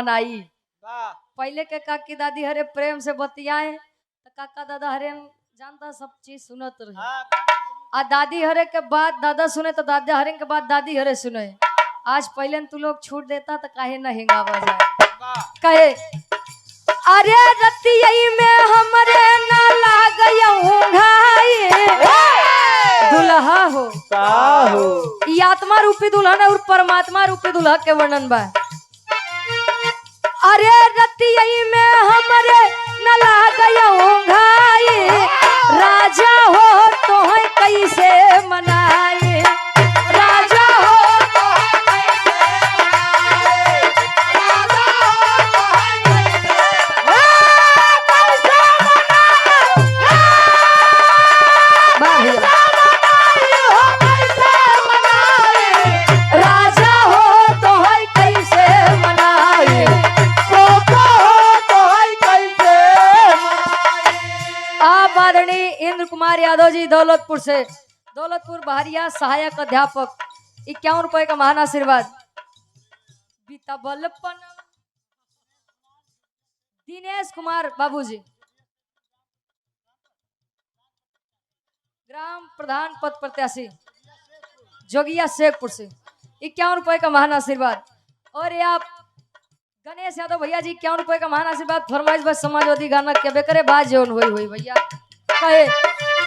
मनाई। पहले के काकी दादी हरे प्रेम से बतियाए तो काका दादा हरे जानता सब चीज सुनत रहे। आ दादी हरे के बाद दादा सुने तो दादा हरे के बाद दादी हरे सुने। आज पहले तू लोग छूट देता तो काहे न हिंगावा जाए। कहे अरे रतिया में हमरे ना लागयऊ घाई दुल्हा हो ई आत्मा रूपी दुल्हन और परमात्मा रूपी दुल्हा के वर्णन बा। अरे रतिया में हमरे न लागयऊ घाई राजा हो तो है कैसे मनाए राजा हो तो है कैसे मनाए इंद्र कुमार यादव जी दौलतपुर से दौलतपुर बहरिया सहायक अध्यापक 51 रुपए का महान आशीर्वाद। दिनेश कुमार बाबूजी ग्राम प्रधान पद प्रत्याशी जोगिया शेखपुर से 51 रुपए का महान आशीर्वाद। और ये आप गणेश यादव भैया जी 51 रुपए का महान आशीर्वाद। फरमाइश बस समाजवादी गाना के बेकरे बाज जोन हुई भैया कहे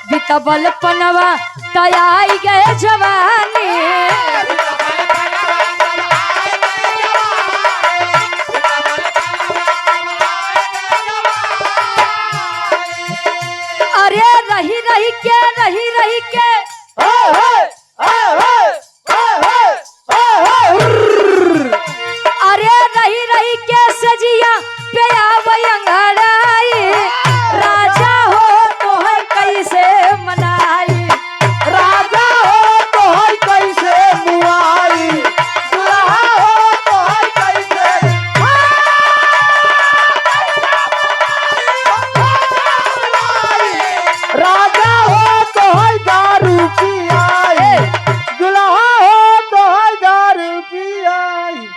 बितबल पनवा तयाई गए जवानी अरे रही रही के अरे रही के सजिया पे आवई अंगड़ाई राजा हो तो है कैसे मनाई राजा हो तो है कैसे मुआई दुल्हा हो तो है कैसे राजा हो तो है दारू पियाई दुल्हा हो तो है दारू पियाई।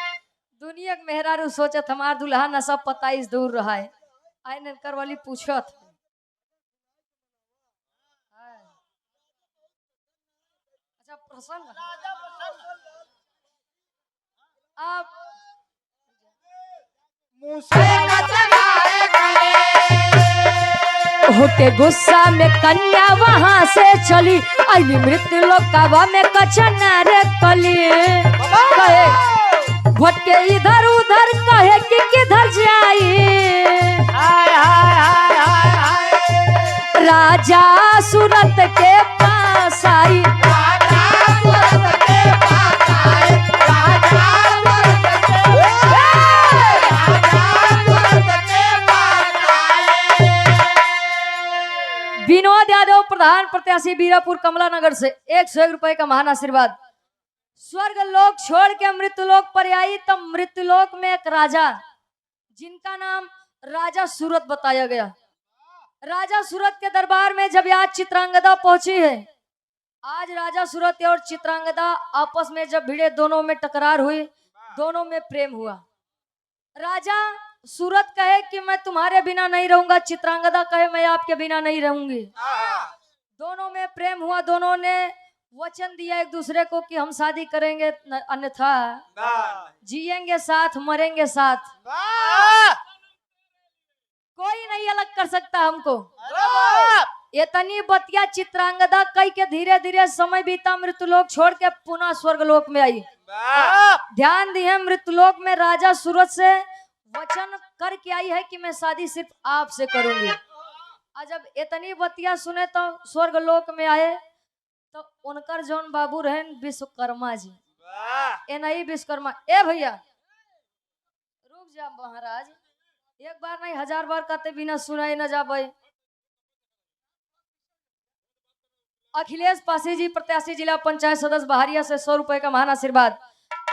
दुनिया के मेहरारू सोचत हमार दुल्हा नशा पता इस दूर रहा है। आई ननकर वाली पूछत अच्छा प्रसन्न आप होके गुस्सा में कन्या वहां से चली अली मृत्यु लोकावा में कचना रे कली कहे भटके इधर उधर कहे कि किधर जाई राजा सूरत के पास आई विनोद यादव प्रधान प्रत्याशी बीरापुर कमला नगर से 101 रुपए का महान आशीर्वाद। स्वर्ग लोक छोड़ के मृत्युलोक पर आई तब मृत्युलोक में एक राजा जिनका नाम राजा सूरत बताया गया। राजा सूरत के दरबार में जब आज चित्रांगदा पहुंची है, आज राजा सूरत और चित्रांगदा आपस में जब भिड़े दोनों में टकरार हुई, दोनों में प्रेम हुआ। राजा सूरत कहे कि मैं तुम्हारे बिना नहीं रहूंगा, चित्रांगदा कहे मैं आपके बिना नहीं रहूंगी। दोनों में प्रेम हुआ, दोनों ने वचन दिया एक दूसरे को कि हम शादी करेंगे अन्यथा जिएंगे साथ मरेंगे साथ, कोई नहीं अलग कर सकता हमको। इतनी बतिया चित्रांगदा कई के धीरे धीरे समय बीता, मृत्युलोक छोड़ के पुनः स्वर्गलोक में आई। ध्यान दिए मृत्युलोक में राजा सूरत से वचन करके आई है कि मैं शादी सिर्फ आपसे करूंगी। और जब इतनी बतिया सुने तो स्वर्गलोक में आए तो उनकर जौन बाबू रहे विश्वकर्मा जी, ए नहीं विश्वकर्मा, ए भैया रुक जा महाराज, एक बार नहीं 1000 बार कहते बिना सुनाई न जाबे। अखिलेश पासी जी प्रत्याशी जिला पंचायत सदस्य बहरिया से 100 रुपए का महान आशीर्वाद।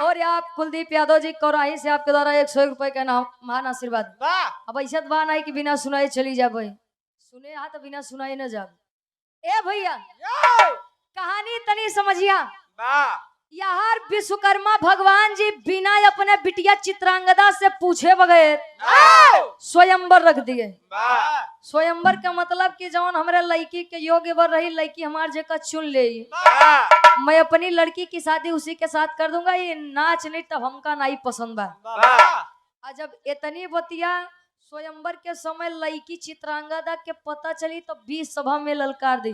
और आप कुलदीप यादव जी कौराही से आपके द्वारा 101 रुपए का महान आशीर्वाद। अब ऐसा बात नहीं कि बिना सुनाई चली जाबे, सुने हा तो बिना सुनाई न जाबे। ए भैया कहानी तनी समझिया, यार विश्वकर्मा भगवान जी बिना अपने बिटिया चित्रांगदा से पूछे बगैर स्वयंवर रख दिए। स्वयंवर का मतलब कि जौन हमारे लड़की के योग्य वर रही, लड़की हमार जगह चुन ले, मैं अपनी लड़की की शादी उसी के साथ कर दूंगा। ये नाच नहीं तब हमका नहीं पसंद बा। जब इतनी बतिया स्वयंवर के समय लड़की चित्रांगदा के पता चली तो 20 सभा में ललकार दी,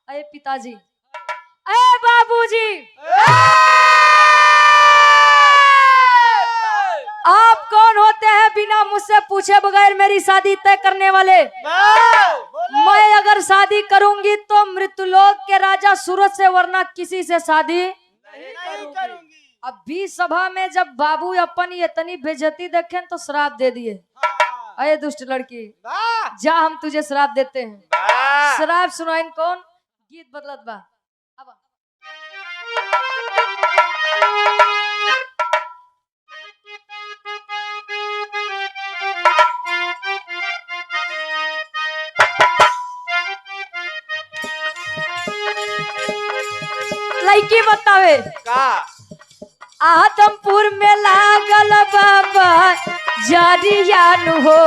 अरे पिताजी, अरे बाबूजी, आप कौन होते हैं बिना मुझसे पूछे बगैर मेरी शादी तय करने वाले? मैं अगर शादी करूंगी तो मृत्युलोक के राजा सूरज से, वरना किसी से शादी नहीं करूंगी। अब 20 सभा में जब बाबू अपन इतनी बेइज्जती देखें तो श्राप दे दिए, अरे दुष्ट लड़की, जा हम तुझे श्राप देते हैं। श्राप सुनाइन कौन? गीत बदलत बा। अब लड़की बतावे का आदमपुर में लागल बाबा जारियान हो,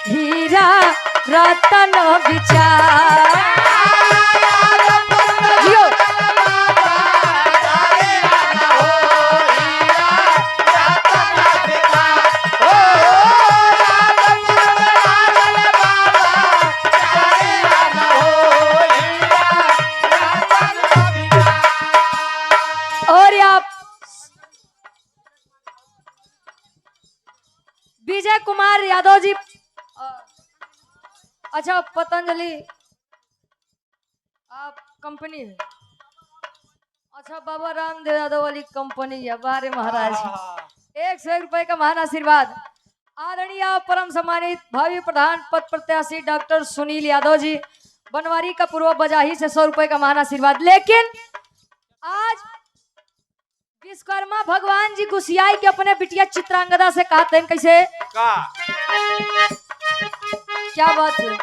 हीरा रतन विचार जियो। और आप विजय कुमार यादव जी, अच्छा पतंजलि आप कंपनी है, अच्छा बाबा रामदेव यादव वाली कंपनी है, बारे महाराज 100 रुपए का महान आशीर्वाद। आदरणीय परम सम्मानित भावी प्रधान पद प्रत्याशी डॉक्टर सुनील यादव जी बनवारी का पूर्व बजाही से 100 रुपए का महान आशीर्वाद। लेकिन आज विश्वकर्मा भगवान जी गुस्सियाई के अपने बिटिया चित्रांगदा से कहते हैं कैसे का क्या बात है?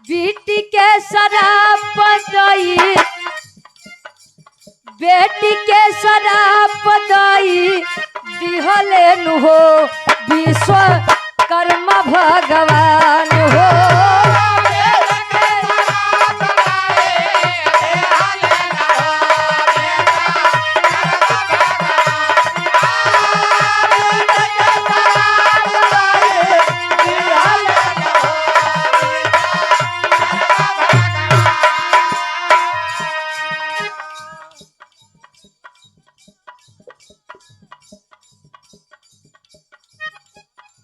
बेटी के शराब दाई, बेटी के शराब दाई दिहले नु हो, विश्वकर्मा भगवान हो।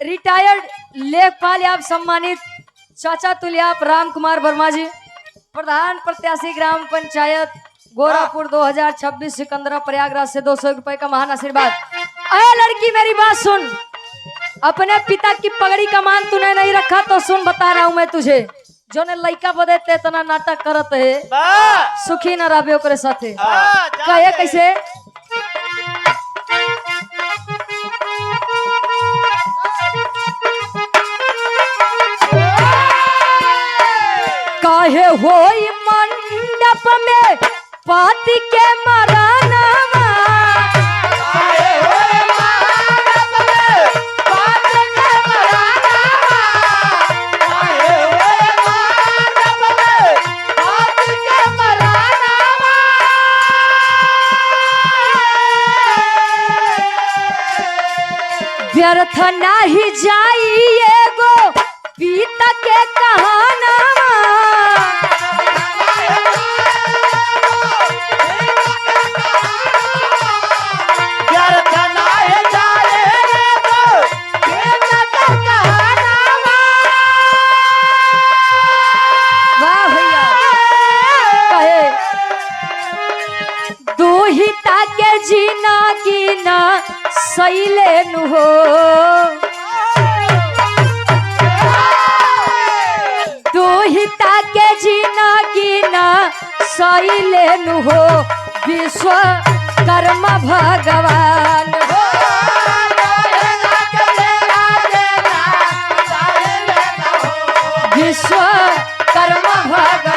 रिटायर्ड लेखपाल आप सम्मानित चाचा तुल्याप राम कुमार वर्मा जी, प्रधान प्रत्याशी ग्राम पंचायत गोरापुर 2026 सिकंदरा प्रयागराज से 200 रुपए का महान आशीर्वाद। अरे लड़की मेरी बात सुन, अपने पिता की पगड़ी का मान तूने नहीं रखा तो सुन, बता रहा हूं मैं तुझे, जो ने लड़का बदे इतना नाटक करत है, सुखी न रहे ओकरे साथे। कहे कैसे? काहे होई मंडप में पाती के मरानावा, काहे होई मंडप में पाती के मरानावा, काहे होई मंडप में पाती के मरानावा। व्यर्थ नाही जाई एगो पीता के कहानावा, दुहिता के जीना कीना सैले नु हो, दुहिता के जीना कीना सैले नु हो, विश्वकर्मा भगवान हो। विश्वकर्मा भगवान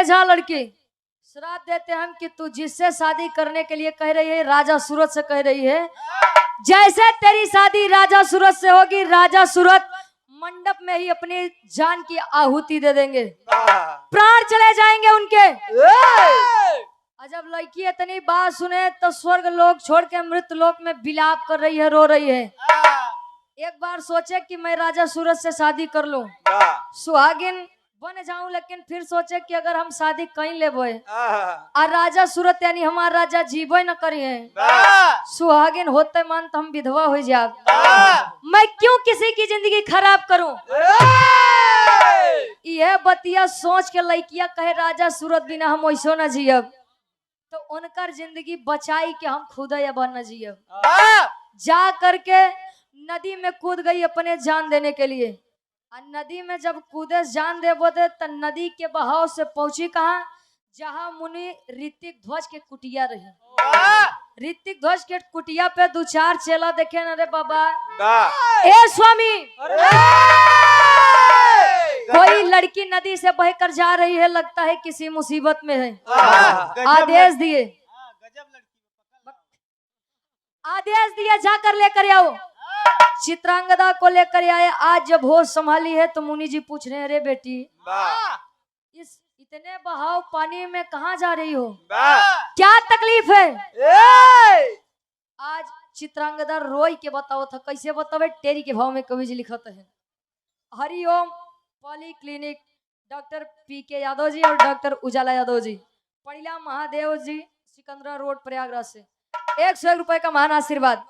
ले जा लड़की, श्राप देते हम कि तू जिससे शादी करने के लिए कह रही है राजा सूरज से कह रही है, जैसे तेरी शादी राजा सूरज से होगी, राजा सूरज मंडप में ही अपनी जान की आहुति दे देंगे, प्राण चले जाएंगे उनके। जब लड़की इतनी बात सुने तो स्वर्ग लोक छोड़ के मृत लोक में विलाप कर रही है, रो रही है। एक बार सोचे कि मैं राजा सूरज से शादी कर लूं, सुहागिन बन जाऊं, लेकिन फिर सोचे कि अगर हम शादी कहीं लेबे और राजा सूरज यानी हमारा राजा जीवे न करिए, सुहागिन होते मन तो हम विधवा हो जाब, मैं क्यों किसी की जिंदगी खराब करूं। यह बतिया सोच के लड़किया कहे राजा सूरज बिना हम वैसो न जियब, तो उनकर जिंदगी बचाई के हम खुद या न जियब। जा करके नदी में कूद गई अपने जान देने के लिए, और नदी में जब कूदे जान देबो दे तो नदी के बहाव से पहुंची कहाँ, जहाँ मुनि ऋतिक ध्वज के कुटिया रही। ऋतिक ध्वज के कुटिया पे दो चार चेला देखे न रे बाबा, ए स्वामी कोई लड़की नदी से बहकर जा रही है, लगता है किसी मुसीबत में है। आदेश दिए, आदेश दिए जाकर लेकर आओ। चित्रांगदा को लेकर आए। आज जब होश संभाली है तो मुनि जी पूछ रहे हैं, अरे बेटी इस इतने बहाव पानी में कहाँ जा रही हो, क्या तकलीफ है। आज चित्रांगदा रोई के बताओ था, कैसे बतावे, टेरी के भाव में कवि जी लिखत है। हरिओम पॉली क्लिनिक, डॉक्टर पीके यादव जी और डॉक्टर उजाला यादव जी, परिला महादेव जी, सिकंदरा रोड प्रयागराज से 101 रुपए का महान आशीर्वाद।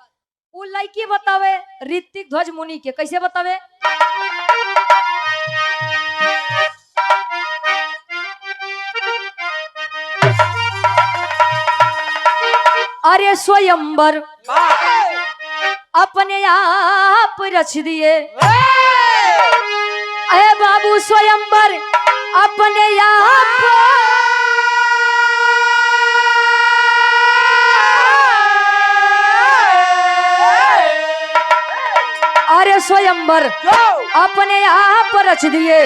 वो लड़की बतावे ऋतिक ध्वज मुनि के, कैसे बतावे, अरे स्वयंवर अपने आप रच दिए, अरे बाबू स्वयंवर अपने आप, अरे स्वयंवर अपने आप रच दिए,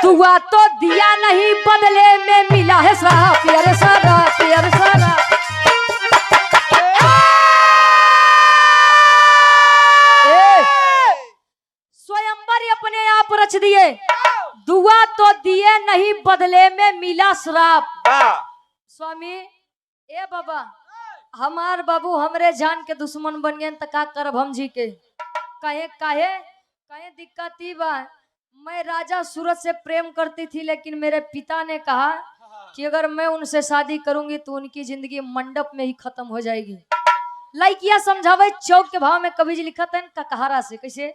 दुआ तो दिया नहीं बदले में मिला है श्राप, अरे श्राप, अरे श्राप। स्वयंवर अपने आप रच दिए, दुआ तो दिए नहीं बदले में मिला श्राप। स्वामी ए बाबा, हमार बाबू हमरे जान के दुश्मन बन गए तो का करब हम जी के, कहे काहे कहे दिक्कत ही बा, मैं राजा सूरज से प्रेम करती थी, लेकिन मेरे पिता ने कहा कि अगर मैं उनसे शादी करूंगी तो उनकी जिंदगी मंडप में ही खत्म हो जाएगी। लड़कियां समझावे चौक के भाव में कवि जी लिखत है ककहारा से, कैसे,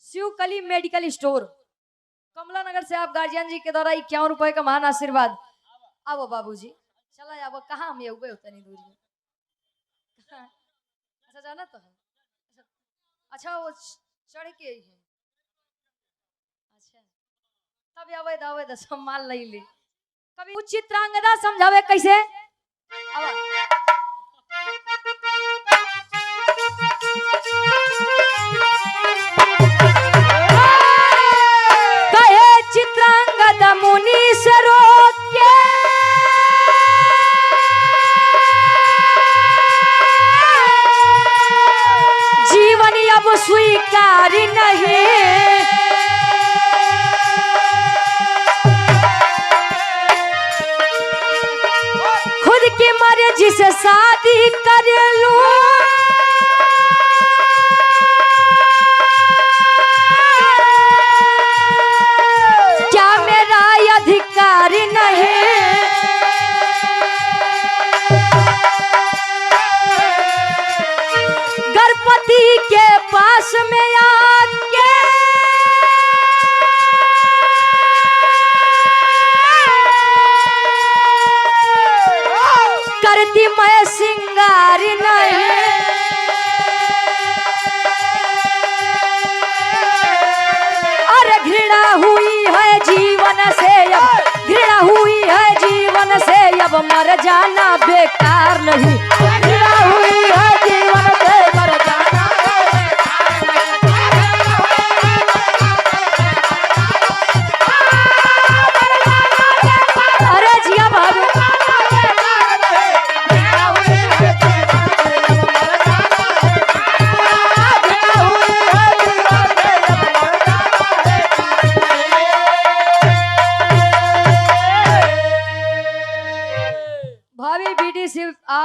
शिवकली मेडिकल स्टोर कमला नगर से आप गार्जियन जी के द्वारा 51 रुपए का महान आशीर्वाद। आओ बाबूजी चला अब कहाँ हम ये होता नहीं दूर। अच्छा जाना तो है, अच्छा वो चढ़ के ही है, अच्छा तब आवे दावे सम्मान ले ली। कभी चित्रांगदा समझावे कैसे, कहे चित्रांगदा मुनि से रोक के, जीवन अब स्वीकार नहीं, खुद की मर्जी से शादी कर लूं, क्या मेरा अधिकार नहीं, गणपति के पास में आके करती मैं सिंगार नहीं, अरे घृणा हुई है जीवन से, अब घृणा हुई है जीवन से, अब मर जाना बेकार नहीं, घृणा हुई है जीवन से मर जाना।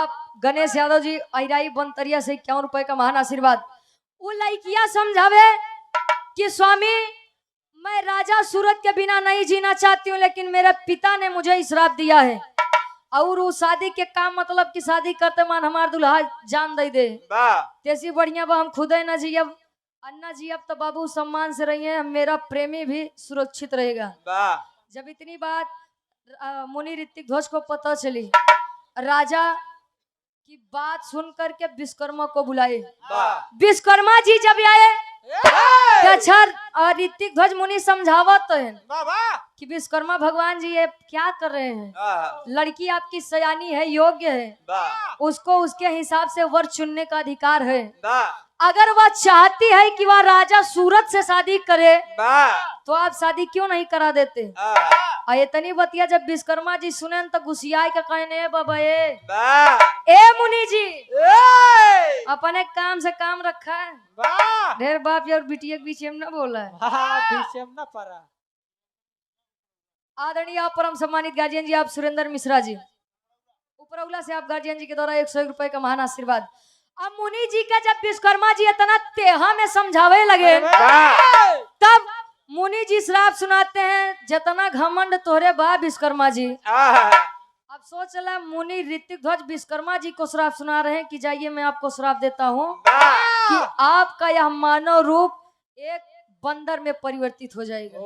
आप गणेश यादव जी अहिराई बनतरिया से 51 रुपए का महान आशीर्वाद। वो लड़कियां समझावे कि स्वामी मैं राजा सूरत के बिना नहीं जीना चाहती हूँ, लेकिन मेरे पिता ने मुझे श्राप दिया है और वो शादी के काम मतलब की शादी करते मान हमार दुल्हा जान दे तेसी बढ़िया बा हम खुदे न जियब अन्ना जियब तो बाबू सम्मान से रहिए, मेरा प्रेमी भी सुरक्षित रहेगा। जब इतनी बात मुनि ऋतिक ध्वज को पता चली, राजा की बात सुन करके विश्वकर्मा को बुलाए। विश्वकर्मा जी जब आए अच्छा ऋतिक ध्वज मुनि समझावत है कि विश्वकर्मा भगवान जी ये क्या कर रहे हैं, लड़की आपकी सयानी है, योग्य है, उसको उसके हिसाब से वर चुनने का अधिकार है। अगर वह चाहती है कि वह राजा सूरत से शादी करे तो आप शादी क्यों नहीं करा देते। इतनी बतिया जब विश्वकर्मा जी सुने तो गुस्सियाई का कहने बाबा ए मुनि जी अपने काम से काम रखा है, ढेर बाप और बिटिया के बीच में न बोला है। आदरणीय परम सम्मानित गार्जियन जी आप सुरेंद्र मिश्रा जी, उपरौला से आप गार्जियन जी के द्वारा 101 रुपए का महान आशीर्वाद। अब मुनि जी का जब विश्वकर्मा जी इतना तेहा में समझावे लगे तब मुनि जी श्राप सुनाते हैं, जितना घमंड तोरे बा विश्वकर्मा जी। अब सोच ला मुनि ऋतिक ध्वज विश्वकर्मा जी को श्राप सुना रहे हैं कि जाइए मैं आपको श्राप देता हूँ कि आपका यह मानव रूप एक बंदर में परिवर्तित हो जाएगा।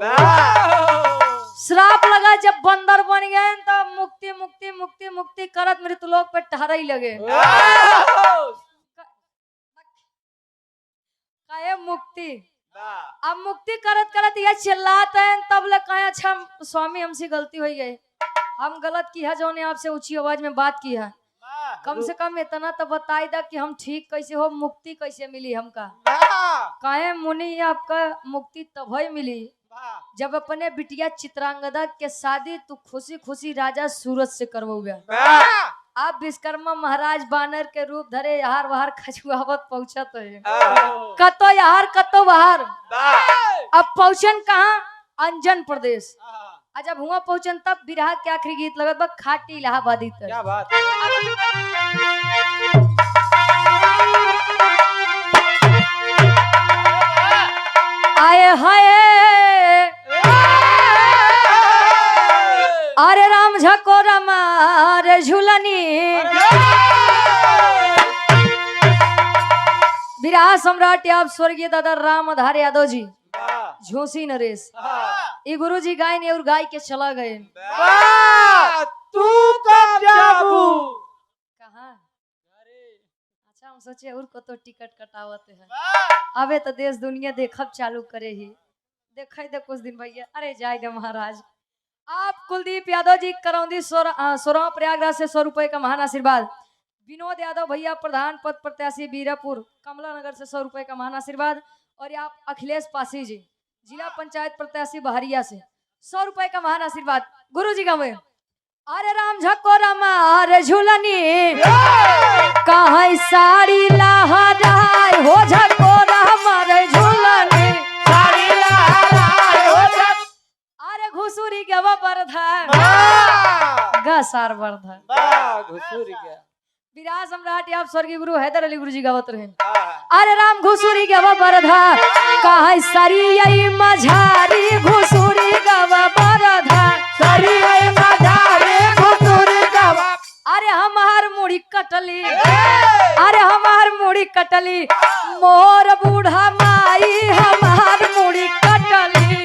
श्राप लगा जब बंदर बन गए तब मुक्ति मुक्ति मुक्ति मुक्ति करत मृतलोक पे ठहरा ही लगे। मुक्ति अब मुक्ति करत करत यह चिल्लाते हैं तब ले कहे अच्छा स्वामी हमसे गलती हो गई, हम गलत की है जो ने आपसे ऊंची आवाज में बात की है, कम से कम इतना तो बताई दा कि हम ठीक कैसे हो, मुक्ति कैसे मिली हमका। कहे मुनि आपका मुक्ति तभी मिली जब अपने बिटिया चित्रांगदा के शादी तू खुशी खुशी राजा सूरत से करवोगे। आप विश्वकर्मा महाराज बानर के रूप धरे यार बाहर खजुआवत पहुंचत है, कतो यार कतो बाहर। अब पहुंचन कहाँ, अंजन प्रदेश। जब हुआ पहुंचन तब बिरहा के आखिरी गीत लगत बा खाटी इलाहाबादी। क्या बात आए हाय अरे राम झकोरा मारे झूलनी। बिरहा सम्राट आप स्वर्गीय दादा राम आधार यादव जी झूसी नरेश ये गुरु जी गाय ने और गाय के चला गए। तू कब जाबू कहाँ? अच्छा हम सोचे और को तो टिकट कटावत है, अबे तो देश दुनिया देखब चालू करे ही, देखे दे कुछ दिन भैया। अरे जाए दे महाराज। आप कुलदीप यादव जी करौंदी सोरा प्रयागराज से 100 रुपए का महान आशीर्वाद। विनोद यादव भैया प्रधान पद प्रत्याशी बीरापुर कमला नगर से 100 रुपए का महान आशीर्वाद। और आप अखिलेश पासी जी जिला पंचायत प्रत्याशी बहरिया से 100 रुपए का महान आशीर्वाद। गुरु जी गावे अरे राम झकोरा मारे झूलनी कहाँ साड़ी लहराए हो झकोरा मारे झूलनी साड़ी लहराए हो झक। अरे घुसुरी के बरधा गसार बरधा घुसुरी के विराज सम्राट आप स्वर्गीय गुरु हैदर अली गुरु जी गावत रहे। अरे राम घुसुरी गवा बरधा कहा सरी मझारी घुसुरी गवा बरधा सरी मझारी घुसुरी गवा। अरे हमार मुड़ी कटली, अरे हमार मुड़ी कटली मोर बूढ़ा माई हमार मुड़ी कटली।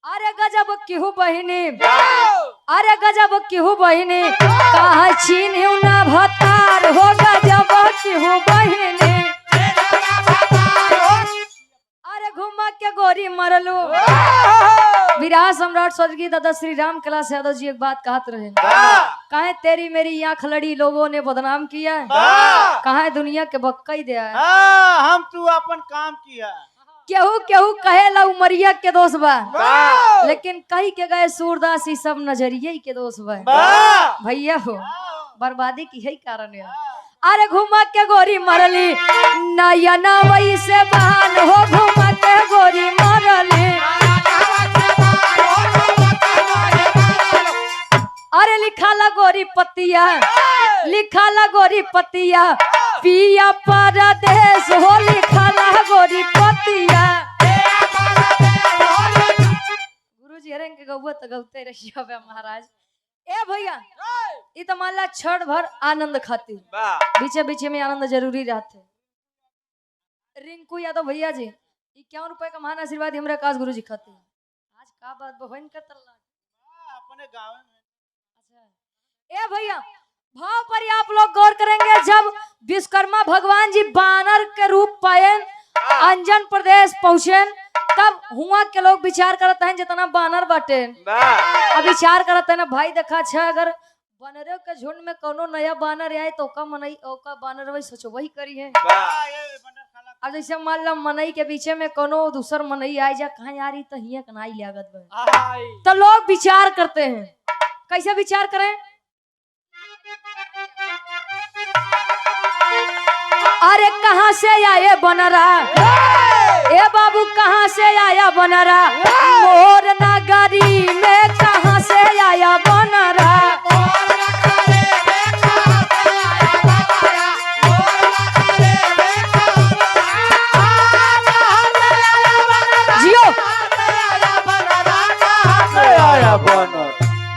अरे गजब केहू बहिनी, अरे गजब केहू बहिनी कहा छीन्यू ना भतार हो गजब केहू बहिनी। अरे घुमा के गोरी मरलू। विराज सम्राट स्वर्गीय दादा श्री राम कैलाश यादव जी एक बात कहत रहे, कहे तेरी मेरी आंख लड़ी लोगों ने बदनाम किया, कहा दुनिया के बक्का ही दिया है। हम तू अपन काम किया। केहू केहू कहेला उमरिया के दोस्त बा, लेकिन कही के गए सूरदास ही सब नजरिए के दोस्त बा। भैया हो बर्बादी की है कारण है। अरे घुमा के गोरी मरली नयना वही से बहान हो घुमा के गोरी मरली। लिखा ला गोरी पतिया, लिखा ला गोरी पतिया, पिया परदेश हो लिखा ला गोरी पतिया। गुरुजी हरे के गौवा तो गौते रहिया बे महाराज। ए भैया ये तो मान ला क्षण भर आनंद खातिर, बीचे बीचे में आनंद जरूरी रहते। रिंकू यादव भैया जी 51 रुपए का महान आशीर्वाद हमरा काश गुरु जी खाते। आज का बात बहन का तरला अपने गाँव में। अच्छा ए भैया भाव पर आप लोग गौर करेंगे। जब विश्वकर्मा भगवान जी बानर के रूप पाए, अंजन प्रदेश पहुंचे, तब हुआ के लोग विचार करते हैं जितना बानर बाटे, अब विचार करते हैं ना भाई देखा अच्छा अगर बानरों के झुंड में कोनो नया बानर आए तो ओका मनई ओका बानर वही सोचो वही करी है। अब जैसे मान लो मनई के पीछे में कोनो दूसर मनई आए जा कहाँ आ रही तो हिया कनाई लागत बा, तो लोग विचार करते हैं। कैसे विचार करें? अरे कहाँ से आए बनरा, ए बाबू कहाँ से आया बनरा, मोर नगरी में कहाँ से आया बनरा। जियो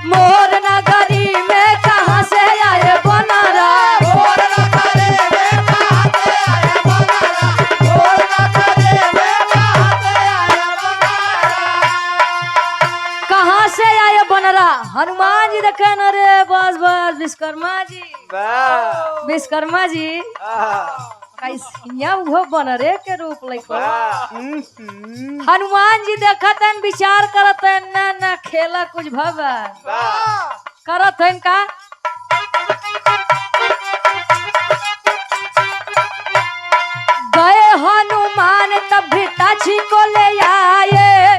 मोर नगरी में कहाँ से आए बनरा, कहाँ से आए बनरा। हनुमान जी देखे न रे बस बस विश्वकर्मा जी, विश्वकर्मा जी कैसिया वो बनरे के रूप लइको। हनुमान जी देखत हैं विचार करत हैं ना ना खेला कुछ भवा करत हैं का। गए हनुमान तब घृताची को ले आए,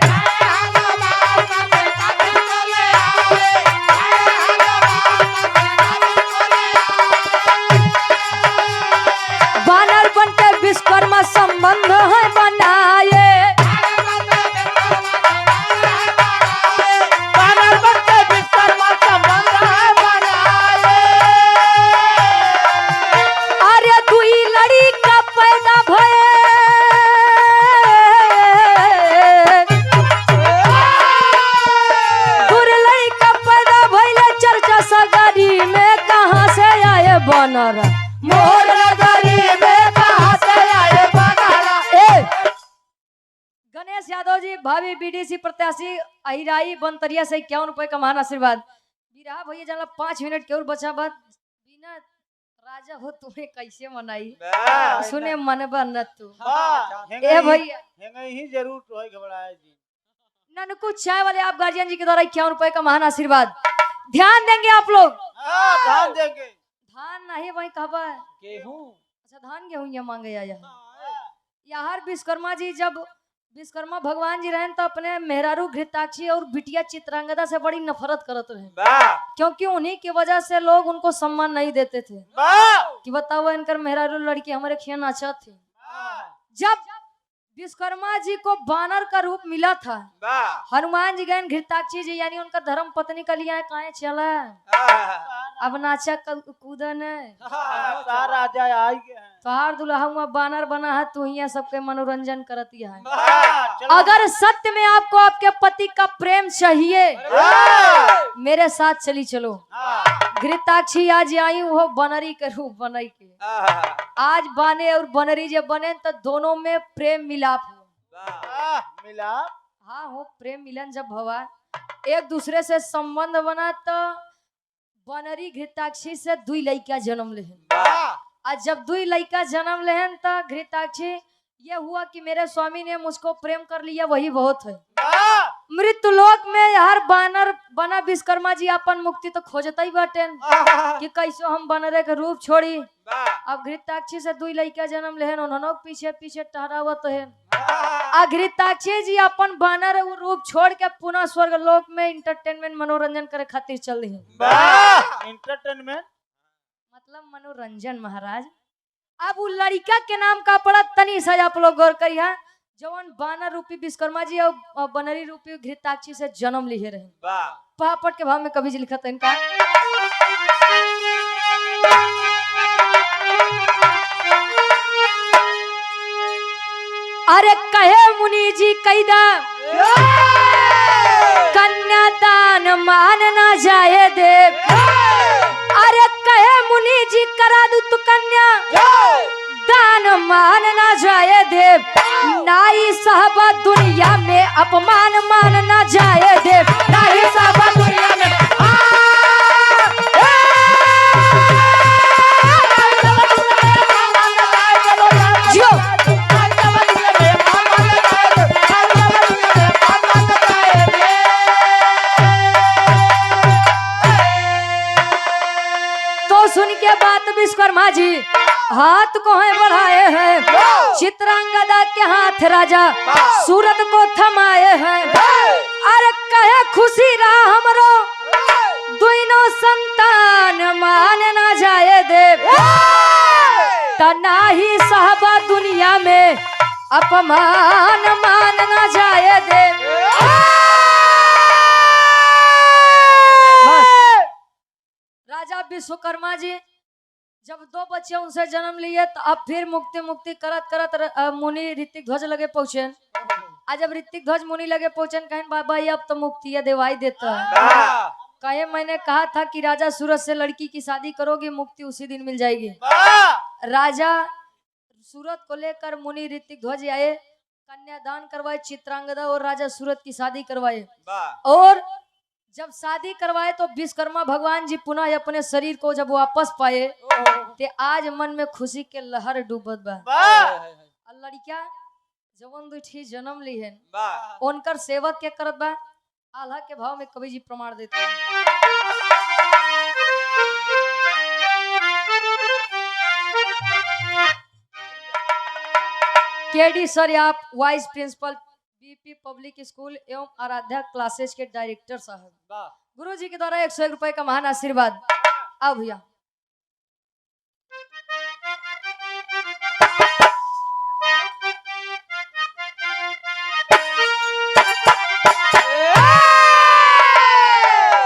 बानर बनते विश्वकर्मा संबंध है बनाए। बानर बनते विश्वकर्मा संबंध है बनाए। अरे दुई लड़ी का पैदा भये, दुई का पैदा भइले चर्चा सगरी में कहाँ से आए बनर, मोर नगरी में कहाँ से आए बनरा। गणेश यादव जी भावी बीडीसी प्रत्याशी अहिराई बनतरिया से 51 रुपए का महान आशीर्वाद। बिरहा भैया जला 5 मिनट के और बचा बात, बिना राजा हो तुम्हें कैसे मनाई, सुने मनबा न तू। ए भैया ही जरूर तो है घबराए जी। ननकू चाय वाले आप गार्जियन जी के द्वारा 51 रुपए का महान आशीर्वाद। ध्यान देंगे आप लोग, ध्यान देंगे। धान नहीं वही कहबा गेहूं, अच्छा धान गेहूं ये मांगे यहाँ विश्वकर्मा जी जब विश्वकर्मा भगवान जी रहे तो अपने मेहरारू घृताक्षी और बिटिया चित्रांगदा से बड़ी नफरत करते रहे, क्योंकि उन्हीं की वजह से लोग उनको सम्मान नहीं देते थे कि बताओ इनकर मेहरारू लड़की हमारे खियान अच्छा थी। जब विश्वकर्मा जी को बानर का रूप मिला था, हनुमान जी गए घृताक्षी जी यानी उनका धर्म पत्नी का लिया कहाँ चला, अब नाचा कूदन राजा आई गए तोहार दुल्हा हुआ बानर बना है, तू ही सबके मनोरंजन करती है। अगर सत्य में आपको आपके पति का प्रेम चाहिए मेरे साथ चली चलो। घृताक्षी आज आई वो बनरी के रूप बनाई के, आज बाने और बनरी जब बने तो दोनों में प्रेम मिलाप हो, मिलाप हाँ हो प्रेम मिलन जब भवा एक दूसरे से संबंध बना तो बनरी घृताक्षी से 2 लड़का जन्म लेहन। आज जब 2 लड़का जन्म लेहन तो घृताक्षी ये हुआ कि मेरे स्वामी ने मुझको प्रेम कर लिया वही बहुत है। मृत्यु लोक में हर बानर बना विश्वकर्मा जी अपन मुक्ति तो खोजता ही बाटे कि कैसो हम बानरे के रूप छोड़ी। अब घृताक्षी से 2 लड़का जन्म लेहन, उन्होंने पीछे पीछे टहरावत है। घृताक्षी जी अपन बानर रूप छोड़ के पुनः स्वर्ग लोक में इंटरटेनमेंट मनोरंजन करे खातिर चल रही है। इंटरटेनमेंट मतलब मनोरंजन महाराज। अब वो लड़का के नाम का पड़ा तनी सा आप लोग गौर करिए, जवन बानर रूपी विश्वकर्मा जी और बनरी रूपी घृताक्षी से जन्म लिए रहे। पापड़ के भाव में कवि जी लिखा था इनका। अरे कहे मुनि जी कैदा कन्यादान मान ना जाए देव। अरे कहे मुनि जी करा दू तू कन्या दान मान ना जाए देव। नाई साहबा दुनिया में अपमान मान ना जाए देव। नाई साहबा दुनिया में जो तो सुन के बात विश्वकर्मा जी हाथ को है बढ़ाए हैं। चित्रांगदा के हाथ राजा सूरत को थमाए हैं। अरे कहे खुशी रहा हमरो दुइनो संतान मान ना जाए देव। तनाही साहबा दुनिया में अपमान मान ना जाए देव। राजा विश्वकर्मा जी जब 2 बच्चे उनसे जन्म लिए तो अब फिर मुक्ति मुक्ति करत करत मुनि ऋतिक ध्वज लगे पहुंचे। आज जब ऋतिक ध्वज मुनि लगे पहुंचे कहें बाबा ये अब तो मुक्ति दिवाई देता है। कहे मैंने कहा था कि राजा सूरज से लड़की की शादी करोगे मुक्ति उसी दिन मिल जाएगी। राजा सूरत को लेकर मुनि ऋतिक ध्वज आए, कन्यादान करवाए, चित्रांगदा और राजा सूरत की शादी करवाए। और जब शादी करवाए तो विश्वकर्मा भगवान जी पुनः अपने शरीर को जब वापस पाए ते आज मन में खुशी के लहर डूबत बा। लड़किया जवन दुठी जन्म ली है उनकर सेवक के करत बा। आल्हा के भाव में कवि जी प्रमाण देते हैं। केडी सर आप vice principal BP public school एवं आराध्या क्लासेस के डायरेक्टर साहब, गुरु जी के द्वारा 101 रुपए का महान आशीर्वाद। अब भैया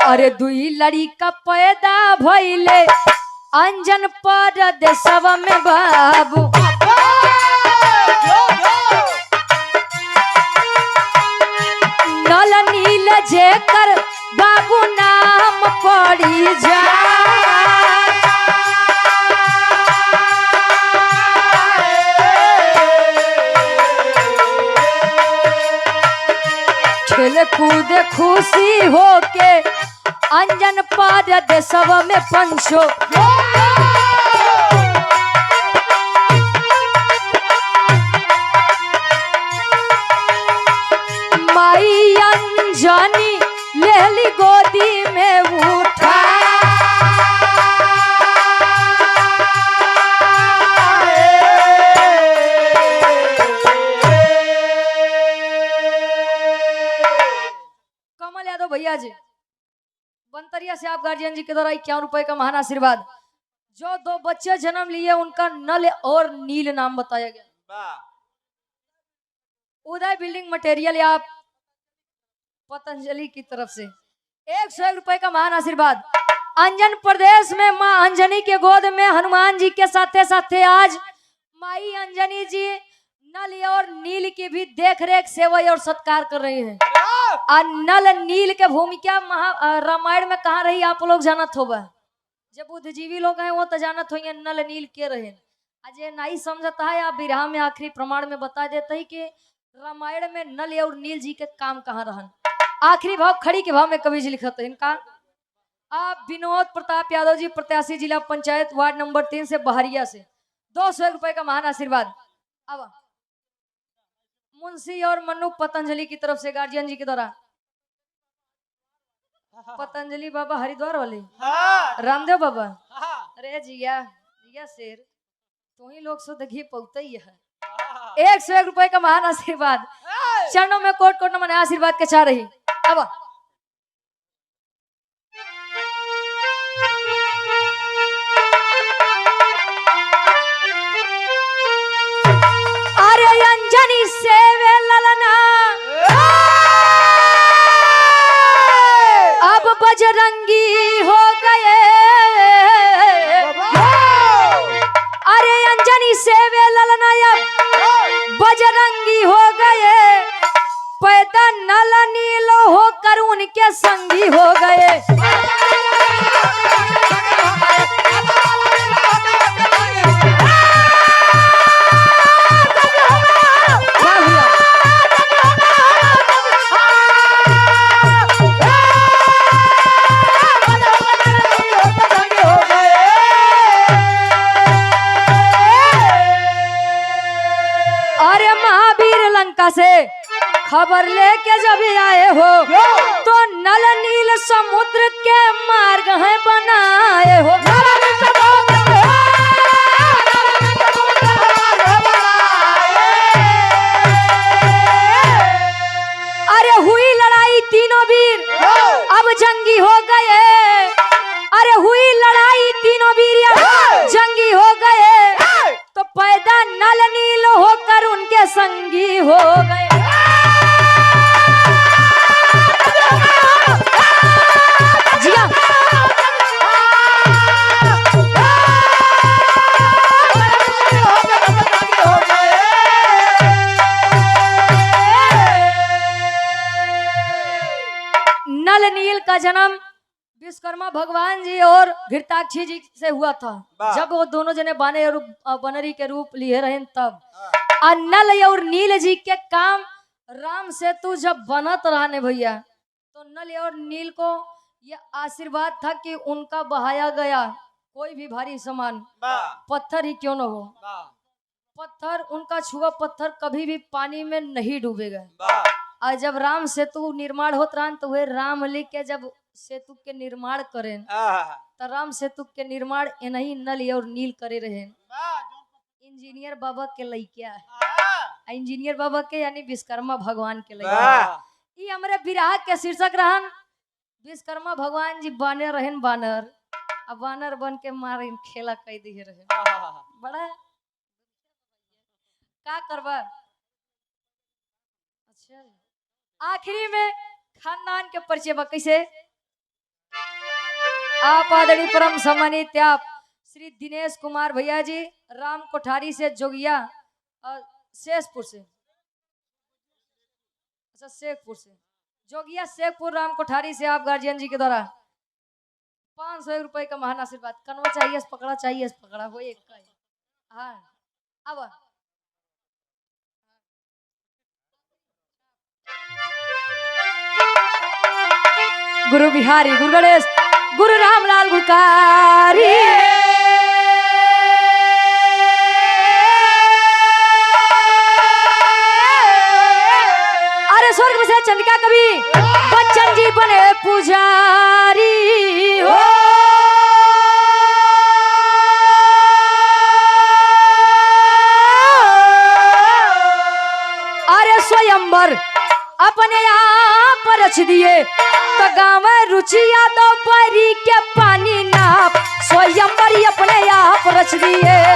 अरे दुई लड़ी का पैदा भइले अंजन पर देशवा में बाबू। नल नील जेकर बाबू नाम पड़ी जा। खेल कूद खुशी होके अंजन पर देशवा में पंचो। माई अंजनी लेली गोदी में उठा। कमल यादव भैया जी बनतरिया से आप गार्जियन जी के द्वारा 51 रुपए का महान आशीर्वाद। जो 2 बच्चे जन्म लिए उनका नल और नील नाम बताया गया। उदय बिल्डिंग मटेरियल आप पतंजलि की तरफ से 101 रुपए का महान आशीर्वाद। अंजन प्रदेश में मां अंजनी के गोद में हनुमान जी के साथे साथे आज माई अंजनी जी नल और नील की भी देख रेख सेवा और सत्कार कर रही हैं। और नल नील के भूमिका रामायण में कहाँ रही आप लोग जानत होगा। जब बुद्धिजीवी लोग हैं वो तो जानत होंगे नल नील के रहे। आज ये नहीं समझता है आप विरहा में आखिरी प्रमाण में बता देते हैं कि रामायण में नल और नील जी के काम कहाँ रहन। आखिरी भाव खड़ी के भाव में कवि जी लिखते हैं इनका। आप विनोद प्रताप यादव जी प्रत्याशी जिला पंचायत वार्ड नंबर 3 से बहरिया से 201 रुपए का महान आशीर्वाद। अब मुंशी और मनु पतंजलि की तरफ से गार्जियन जी के द्वारा पतंजलि बाबा हरिद्वार वाले रामदेव बाबा। अरे जिया जिया शेर तू ही लोग शुद्ध घी पौते ही है। 101 रुपए का महान आशीर्वाद। चरणों में कोट कोट नमन आशीर्वाद के चाह रही। अब अरे अंजनी सेवे ललना अब बजरंगी हो गए। अरे अंजनी से वे ललनाया बजरंगी हो गए। पैदा नल नील होकर उनके संगी हो गए। अरे महावीर लंका से खबर लेके जब आए हो तो नल नील समुद्र के मार्ग हैं बनाए हो। अरे हुई लड़ाई तीनों वीर अब जंगी हो गए। अरे हुई लड़ाई तीनों वीर अब जंगी हो गए। तो पैदा नल नील होकर उनके संगी हो गए। जिया नल नील का जन्म विश्वकर्मा भगवान जी और घृताक्षी जी से हुआ था। जब वो दोनों जने बनरी के रूप लिए रहे तब नल और नील जी के काम राम सेतु जब बनत रहने भैया तो नल और नील को ये आशीर्वाद था कि उनका बहाया गया कोई भी भारी सामान पत्थर ही क्यों न हो, पत्थर उनका छुआ पत्थर कभी भी पानी में नहीं डूबेगा। और जब राम सेतु निर्माण होत रहा तो वे राम लिख के जब सेतु के निर्माण करें तो राम सेतु के निर्माण इन्हीं नल और नील करे रहे। इंजीनियर बाबा के लइका इंजीनियर बाबा के यानी विश्वकर्मा भगवान के लइका। ये हमारे विराह के शीर्षक रहन विश्वकर्मा भगवान जी बानर रहन बानर अब बानर बन के मारे खेला कई दिए रहे। बड़ा का करवा। अच्छा आखिरी में खानदान के परिचय बा कैसे। आप आदरणीय परम सम्मानित आप श्री दिनेश कुमार भैया जी राम कोठारी से जोगिया और शेखपुर से अच्छा शेखपुर से जोगिया शेखपुर राम कोठारी से आप गार्जियन जी के द्वारा 500 रुपए का महान आशीर्वाद। कनवा चाहिए पकड़ा चाहिए पकड़ा हो एक का। हाँ अब गुरु बिहारी गुरु गणेश गुरु रामलाल गुलकारी। अरे स्वर्ग से चंद्रिका कवि बच्चन जी बने पुजारी हो। अरे स्वयंवर अपने आप रच दिए तो गाँव रुचिया दो बरी के पानी नाप स्वयंवर अपने आप रच दिए।